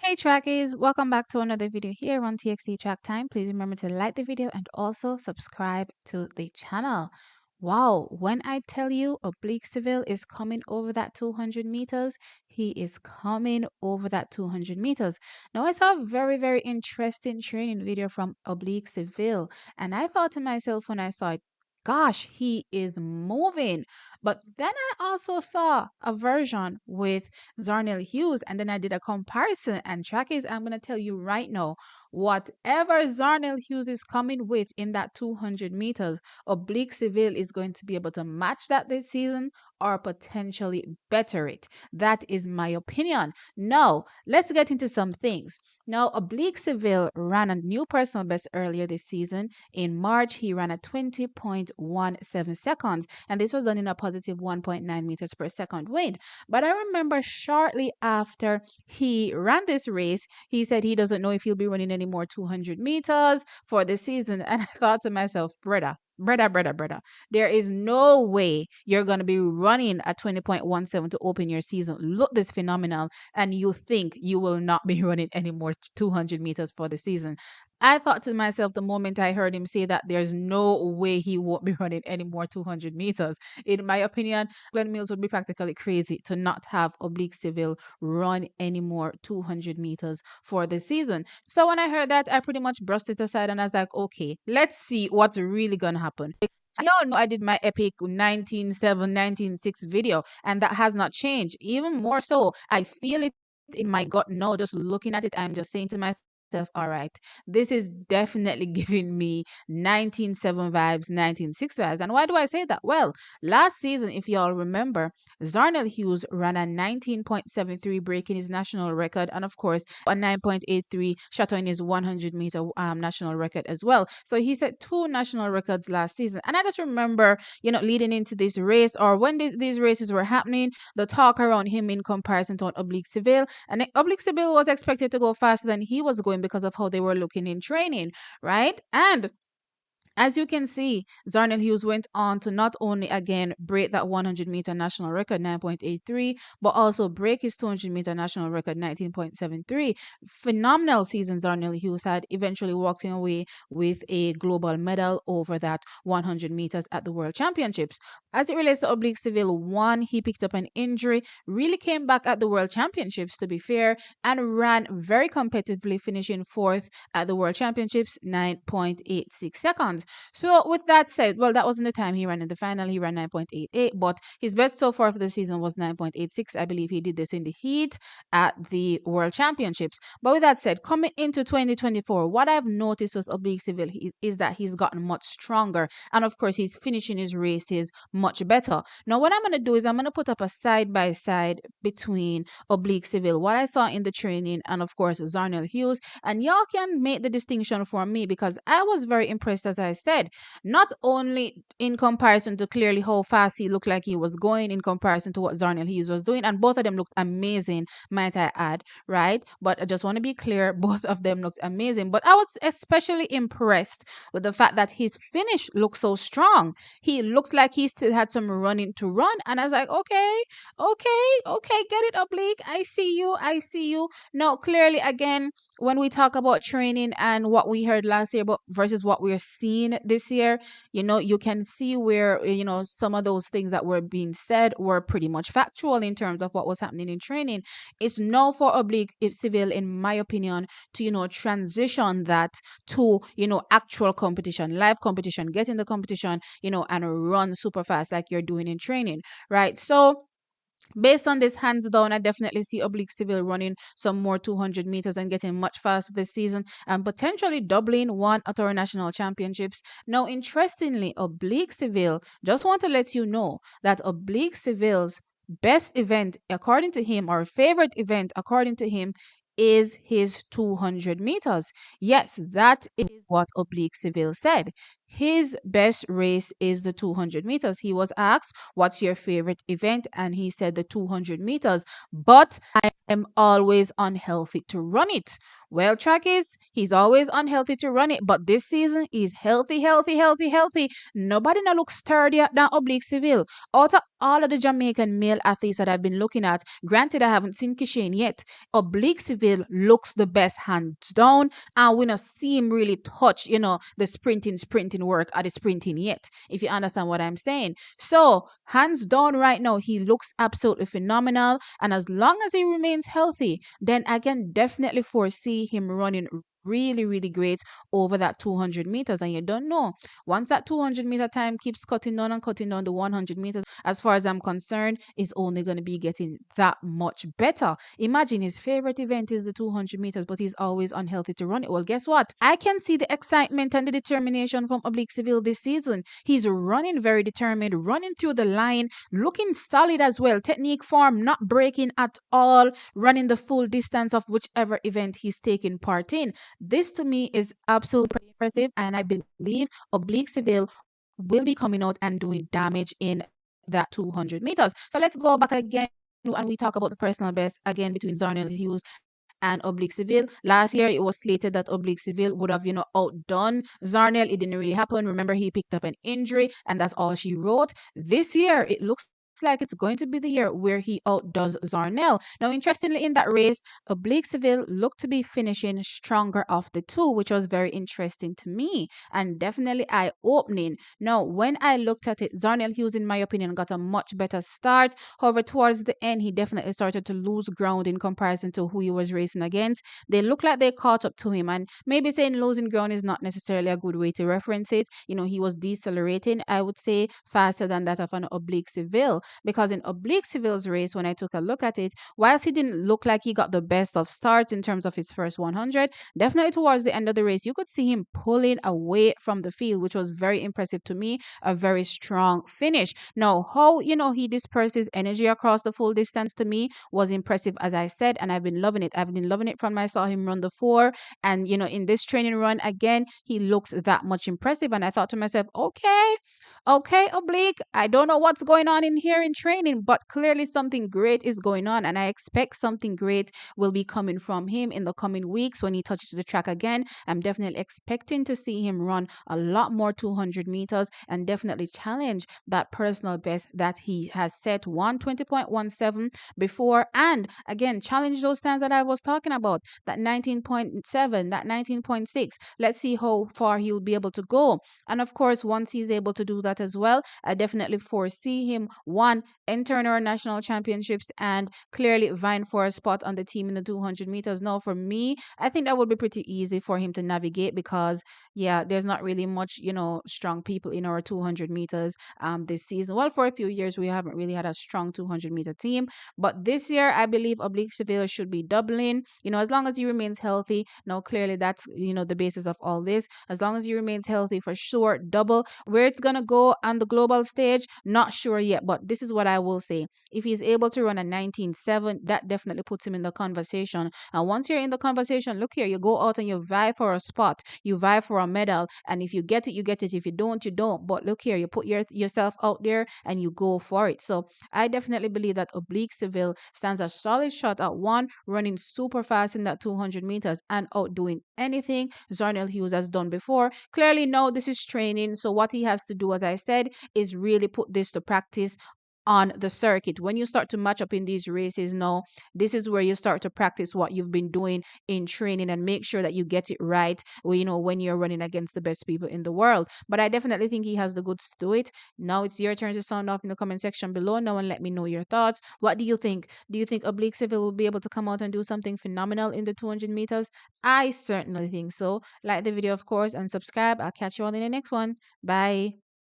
Hey trackies, welcome back to another video here on TXT Track Time. Please remember to like the video and also subscribe to the channel. Wow, when I tell you Oblique Seville is coming over that 200 meters, he is coming over that 200 meters. Now I saw a very interesting training video from Oblique Seville, and I thought to myself when I saw it, gosh, he is moving. But then I also saw a version with Zarnell Hughes, and then I did a comparison. And trackies, I'm going to tell you right now, whatever Zarnell Hughes is coming with in that 200 meters, Oblique Seville is going to be able to match that this season or potentially better it. That is my opinion. Now, let's get into some things. Now, Oblique Seville ran a new personal best earlier this season. In March, he ran at 20.17 seconds, and this was done in a positive 1.9 meters per second wind. But I remember shortly after he ran this race, he said he doesn't know if he'll be running any more 200 meters for the season. And I thought to myself, brother, there is no way you're going to be running at 20.17 to open your season. Look this phenomenal, and you think you will not be running any more 200 meters for the season. I thought to myself the moment I heard him say that there's no way he won't be running any more 200 meters. In my opinion, Glenn Mills would be practically crazy to not have Oblique Seville run any more 200 meters for the season. So when I heard that, I pretty much brushed it aside and I was like, okay, let's see what's really going to happen. Y'all know I did my epic 19.7, 19.6 video, and that has not changed. Even more so, I feel it in my gut now, just looking at it. I'm just saying to myself, all right, this is definitely giving me 19.7 vibes, 19.6 vibes. And why do I say that? Well, last season, if y'all remember, Zarnell Hughes ran a 19.73, breaking his national record, and of course, a 9.83 shattering his 100-meter national record as well. So he set two national records last season. And I just remember, leading into this race, or when these races were happening, the talk around him in comparison to Oblique Seville. And Oblique Seville was expected to go faster than he was going because of how they were looking in training, right? And as you can see, Zarnell Hughes went on to not only again break that 100-meter national record 9.83, but also break his 200-meter national record 19.73. Phenomenal season Zarnell Hughes had, eventually walking away with a global medal over that 100 meters at the World Championships. As it relates to Oblique Seville, one, he picked up an injury, really came back at the World Championships, to be fair, and ran very competitively, finishing fourth at the World Championships, 9.86 seconds. So with that said, well, that wasn't the time he ran in the final. He ran 9.88, but his best so far for the season was 9.86. I believe he did this in the heat at the World Championships. But with that said, coming into 2024, what I've noticed with Oblique Seville is that he's gotten much stronger. And of course, he's finishing his races much better. Now, what I'm going to do is I'm going to put up a side-by-side between Oblique Seville, what I saw in the training, and of course, Zarnell Hughes. And y'all can make the distinction for me, because I was very impressed, as I said, not only in comparison to clearly how fast he looked like he was going in comparison to what Zarnell Hughes was doing, and both of them looked amazing, might I add, right? But I just want to be clear, both of them looked amazing. But I was especially impressed with the fact that his finish looked so strong. He looks like he still had some running to run, and I was like, okay, get it, Oblique. I see you. Now, clearly, again, when we talk about training and what we heard last year but versus what we're seeing this year, you can see where, some of those things that were being said were pretty much factual in terms of what was happening in training. It's now for Oblique Seville, in my opinion, to, transition that to, actual competition, live competition, get in the competition, and run super fast like you're doing in training, right? So, based on this, hands down, I definitely see Oblique Seville running some more 200 meters and getting much faster this season, and potentially doubling one at our national championships. Now, interestingly, Oblique Seville, just want to let you know that Oblique Seville's best event, according to him, or favorite event, according to him, is his 200 meters. Yes, that is what Oblique Seville said. his best race is the 200 meters. He was asked, what's your favorite event? And he said the 200 meters. But I am always unhealthy to run it. Well, track is, he's always unhealthy to run it. But this season, he's healthy, healthy, healthy, healthy. Nobody now looks sturdier than Oblique Seville. Out of all of the Jamaican male athletes that I've been looking at, granted, I haven't seen Kishane yet. Oblique Seville looks the best hands down, and we not see him really touch, the sprinting work or the sprinting yet, if you understand what I'm saying. So, hands down right now, he looks absolutely phenomenal. And as long as he remains healthy, then I can definitely foresee him running really, really great over that 200 meters. And you don't know, once that 200-meter time keeps cutting down and cutting down, the 100 meters, as far as I'm concerned, is only going to be getting that much better. Imagine his favorite event is the 200 meters, but he's always unhealthy to run it. Well, guess what? I can see the excitement and the determination from Oblique Seville this season. He's running very determined, running through the line, looking solid as well. Technique, form, not breaking at all, running the full distance of whichever event he's taking part in. This to me is absolutely impressive, and I believe Oblique Seville will be coming out and doing damage in that 200 meters. So let's go back again and we talk about the personal best again between Zarnell Hughes and Oblique Seville. Last year, it was slated that Oblique Seville would have, outdone Zarnell. It didn't really happen. Remember, he picked up an injury, and that's all she wrote. This year, it looks like it's going to be the year where he outdoes Zarnell. Now, interestingly, in that race, Oblique Seville looked to be finishing stronger of the two, which was very interesting to me and definitely eye-opening. Now, when I looked at it, Zarnell Hughes, in my opinion, got a much better start. However, towards the end, he definitely started to lose ground in comparison to who he was racing against. They look like they caught up to him, and maybe saying losing ground is not necessarily a good way to reference it. He was decelerating, I would say, faster than that of an Oblique Seville, because in Oblique Seville's race, when I took a look at it, whilst he didn't look like he got the best of starts in terms of his first 100, definitely towards the end of the race, you could see him pulling away from the field, which was very impressive to me. A very strong finish. Now, how he disperses energy across the full distance to me was impressive, as I said, and I've been loving it. I've been loving it from I saw him run the 4, and in this training run again, he looks that much impressive. And I thought to myself, okay, Oblique, I don't know what's going on in here in training, but clearly something great is going on, and I expect something great will be coming from him in the coming weeks when he touches the track again. I'm definitely expecting to see him run a lot more 200 meters and definitely challenge that personal best that he has set 120.17 before, and again challenge those times that I was talking about, that 19.7, that 19.6. Let's see how far he'll be able to go. And of course, once he's able to do that as well, I definitely foresee him, one, entering our national championships and clearly vying for a spot on the team in the 200 meters. Now, for me, I think that would be pretty easy for him to navigate because, yeah, there's not really much, strong people in our 200 meters this season. Well, for a few years, we haven't really had a strong 200-meter team. But this year, I believe Oblique Seville should be doubling, as long as he remains healthy. Now, clearly, that's, the basis of all this. As long as he remains healthy, for sure, double. Where it's going to go on the global stage, not sure yet. But this is what I will say. If he's able to run a 19.7, that definitely puts him in the conversation. And once you're in the conversation, look here, you go out and you vie for a spot, you vie for a medal. And if you get it, you get it. If you don't, you don't. But look here, you put yourself out there and you go for it. So I definitely believe that Oblique Seville stands a solid shot at one, running super fast in that 200 meters and outdoing anything Zarnell Hughes has done before. Clearly, no, this is training. So what he has to do, as I said, is really put this to practice on the circuit. When you start to match up in these races now, this is where you start to practice what you've been doing in training and make sure that you get it right, when you're running against the best people in the world. But I definitely think he has the goods to do it. Now it's your turn to sound off in the comment section below now and let me know your thoughts. What do you think? Do you think Oblique Seville will be able to come out and do something phenomenal in the 200 meters? I certainly think so. Like the video, of course, and subscribe. I'll catch you all in the next one. Bye.